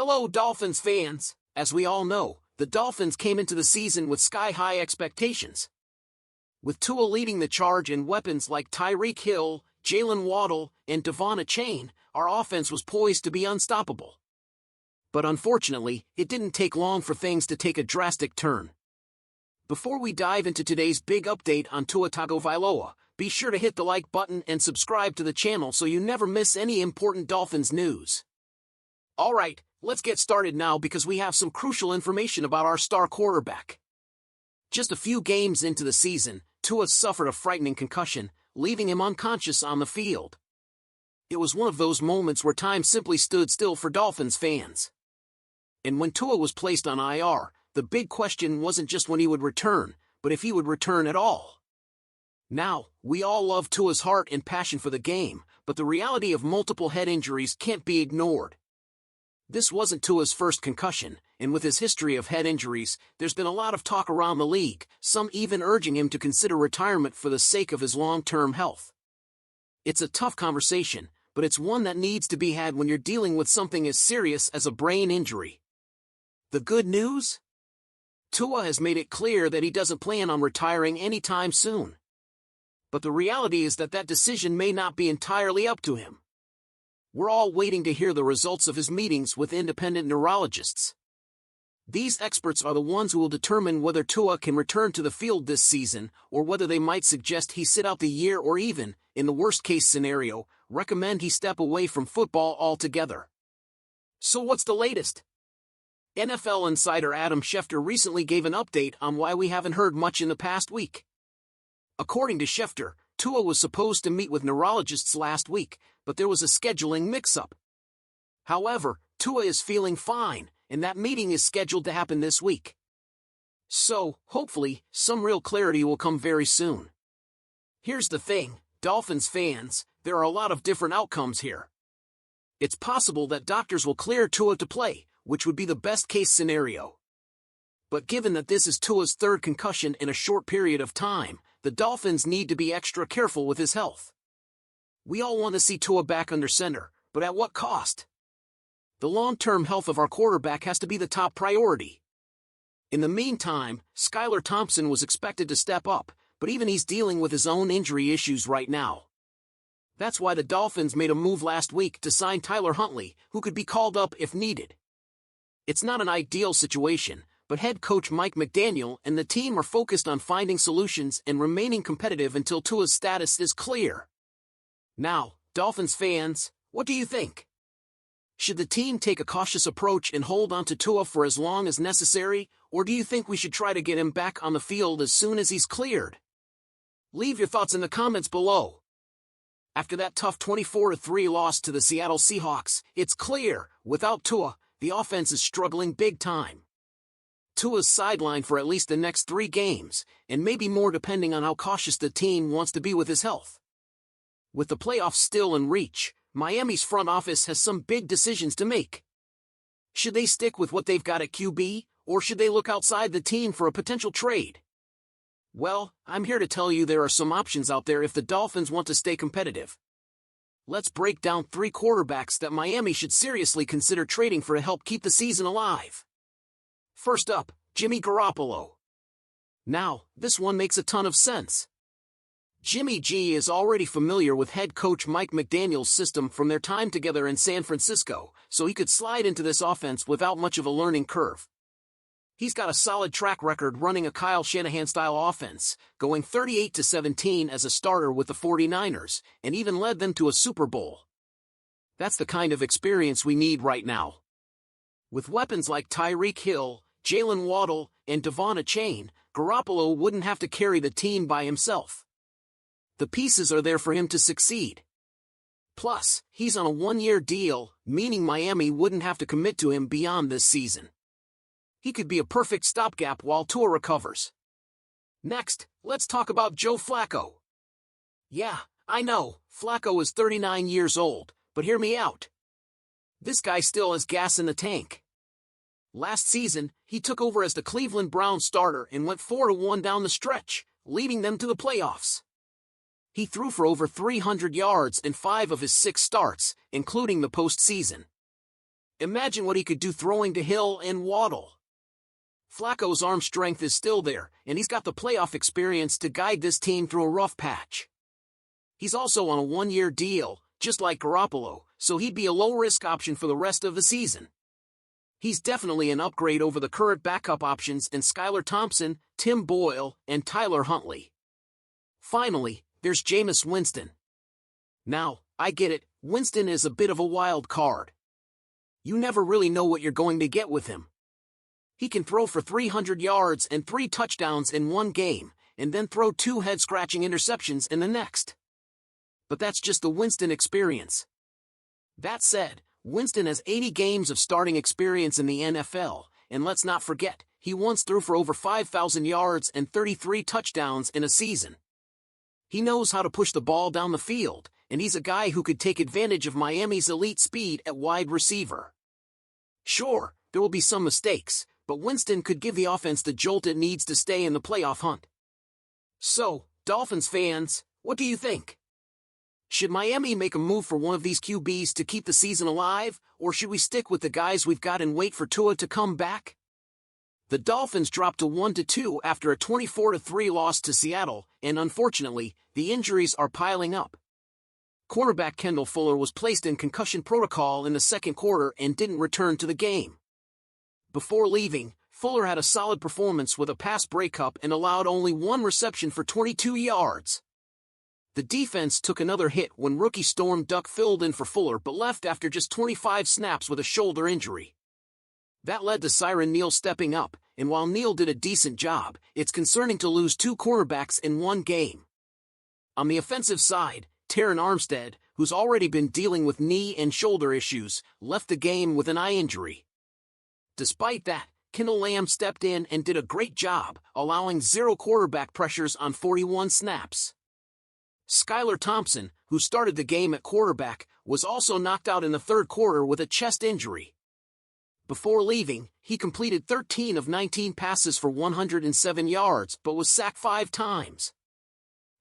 Hello, Dolphins fans. As we all know, the Dolphins came into the season with sky-high expectations. With Tua leading the charge and weapons like Tyreek Hill, Jalen Waddle, and Devon Achane, our offense was poised to be unstoppable. But unfortunately, it didn't take long for things to take a drastic turn. Before we dive into today's big update on Tua Tagovailoa, be sure to hit the like button and subscribe to the channel so you never miss any important Dolphins news. Alright, let's get started now because we have some crucial information about our star quarterback. Just a few games into the season, Tua suffered a frightening concussion, leaving him unconscious on the field. It was one of those moments where time simply stood still for Dolphins fans. And when Tua was placed on IR, the big question wasn't just when he would return, but if he would return at all. Now, we all love Tua's heart and passion for the game, but the reality of multiple head injuries can't be ignored. This wasn't Tua's first concussion, and with his history of head injuries, there's been a lot of talk around the league, some even urging him to consider retirement for the sake of his long-term health. It's a tough conversation, but it's one that needs to be had when you're dealing with something as serious as a brain injury. The good news? Tua has made it clear that he doesn't plan on retiring anytime soon. But the reality is that decision may not be entirely up to him. We're all waiting to hear the results of his meetings with independent neurologists. These experts are the ones who will determine whether Tua can return to the field this season or whether they might suggest he sit out the year or even, in the worst-case scenario, recommend he step away from football altogether. So what's the latest? NFL insider Adam Schefter recently gave an update on why we haven't heard much in the past week. According to Schefter, Tua was supposed to meet with neurologists last week, but there was a scheduling mix-up. However, Tua is feeling fine, and that meeting is scheduled to happen this week. So, hopefully, some real clarity will come very soon. Here's the thing, Dolphins fans, there are a lot of different outcomes here. It's possible that doctors will clear Tua to play, which would be the best-case scenario. But given that this is Tua's third concussion in a short period of time, the Dolphins need to be extra careful with his health. We all want to see Tua back under center, but at what cost? The long-term health of our quarterback has to be the top priority. In the meantime, Skylar Thompson was expected to step up, but even he's dealing with his own injury issues right now. That's why the Dolphins made a move last week to sign Tyler Huntley, who could be called up if needed. It's not an ideal situation, but head coach Mike McDaniel and the team are focused on finding solutions and remaining competitive until Tua's status is clear. Now, Dolphins fans, what do you think? Should the team take a cautious approach and hold on to Tua for as long as necessary, or do you think we should try to get him back on the field as soon as he's cleared? Leave your thoughts in the comments below. After that tough 24-3 loss to the Seattle Seahawks, it's clear, without Tua, the offense is struggling big time. Tua's sidelined for at least the next 3 games, and maybe more depending on how cautious the team wants to be with his health. With the playoffs still in reach, Miami's front office has some big decisions to make. Should they stick with what they've got at QB, or should they look outside the team for a potential trade? Well, I'm here to tell you there are some options out there if the Dolphins want to stay competitive. Let's break down 3 quarterbacks that Miami should seriously consider trading for to help keep the season alive. First up, Jimmy Garoppolo. Now, this one makes a ton of sense. Jimmy G is already familiar with head coach Mike McDaniel's system from their time together in San Francisco, so he could slide into this offense without much of a learning curve. He's got a solid track record running a Kyle Shanahan-style offense, going 38-17 as a starter with the 49ers, and even led them to a Super Bowl. That's the kind of experience we need right now. With weapons like Tyreek Hill, Jalen Waddle, and Devon Achane, Garoppolo wouldn't have to carry the team by himself. The pieces are there for him to succeed. Plus, he's on a 1-year deal, meaning Miami wouldn't have to commit to him beyond this season. He could be a perfect stopgap while Tua recovers. Next, let's talk about Joe Flacco. Yeah, I know, Flacco is 39 years old, but hear me out. This guy still has gas in the tank. Last season, he took over as the Cleveland Browns starter and went 4-1 down the stretch, leading them to the playoffs. He threw for over 300 yards in 5 of his 6 starts, including the postseason. Imagine what he could do throwing to Hill and Waddle. Flacco's arm strength is still there, and he's got the playoff experience to guide this team through a rough patch. He's also on a one-year deal, just like Garoppolo, so he'd be a low-risk option for the rest of the season. He's definitely an upgrade over the current backup options in Skylar Thompson, Tim Boyle, and Tyler Huntley. Finally, there's Jameis Winston. Now, I get it, Winston is a bit of a wild card. You never really know what you're going to get with him. He can throw for 300 yards and 3 touchdowns in one game, and then throw 2 head-scratching interceptions in the next. But that's just the Winston experience. That said, Winston has 80 games of starting experience in the NFL, and let's not forget, he once threw for over 5,000 yards and 33 touchdowns in a season. He knows how to push the ball down the field, and he's a guy who could take advantage of Miami's elite speed at wide receiver. Sure, there will be some mistakes, but Winston could give the offense the jolt it needs to stay in the playoff hunt. So, Dolphins fans, what do you think? Should Miami make a move for one of these QBs to keep the season alive, or should we stick with the guys we've got and wait for Tua to come back? The Dolphins dropped to 1-2 after a 24-3 loss to Seattle, and unfortunately, the injuries are piling up. Cornerback Kendall Fuller was placed in concussion protocol in the second quarter and didn't return to the game. Before leaving, Fuller had a solid performance with a pass breakup and allowed only 1 reception for 22 yards. The defense took another hit when rookie Storm Duck filled in for Fuller but left after just 25 snaps with a shoulder injury. That led to Siren Neal stepping up, and while Neal did a decent job, it's concerning to lose 2 cornerbacks in one game. On the offensive side, Terron Armstead, who's already been dealing with knee and shoulder issues, left the game with an eye injury. Despite that, Kendall Lamb stepped in and did a great job, allowing 0 quarterback pressures on 41 snaps. Skylar Thompson, who started the game at quarterback, was also knocked out in the third quarter with a chest injury. Before leaving, he completed 13 of 19 passes for 107 yards but was sacked 5 times.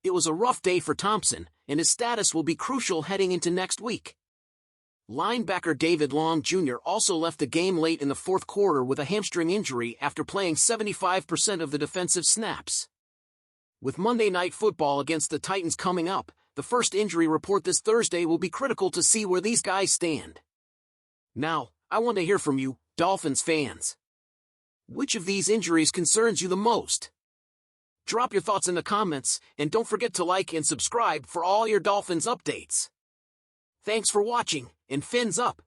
It was a rough day for Thompson, and his status will be crucial heading into next week. Linebacker David Long Jr. also left the game late in the fourth quarter with a hamstring injury after playing 75% of the defensive snaps. With Monday Night Football against the Titans coming up, the first injury report this Thursday will be critical to see where these guys stand. Now, I want to hear from you, Dolphins fans. Which of these injuries concerns you the most? Drop your thoughts in the comments, and don't forget to like and subscribe for all your Dolphins updates. Thanks for watching, and fins up!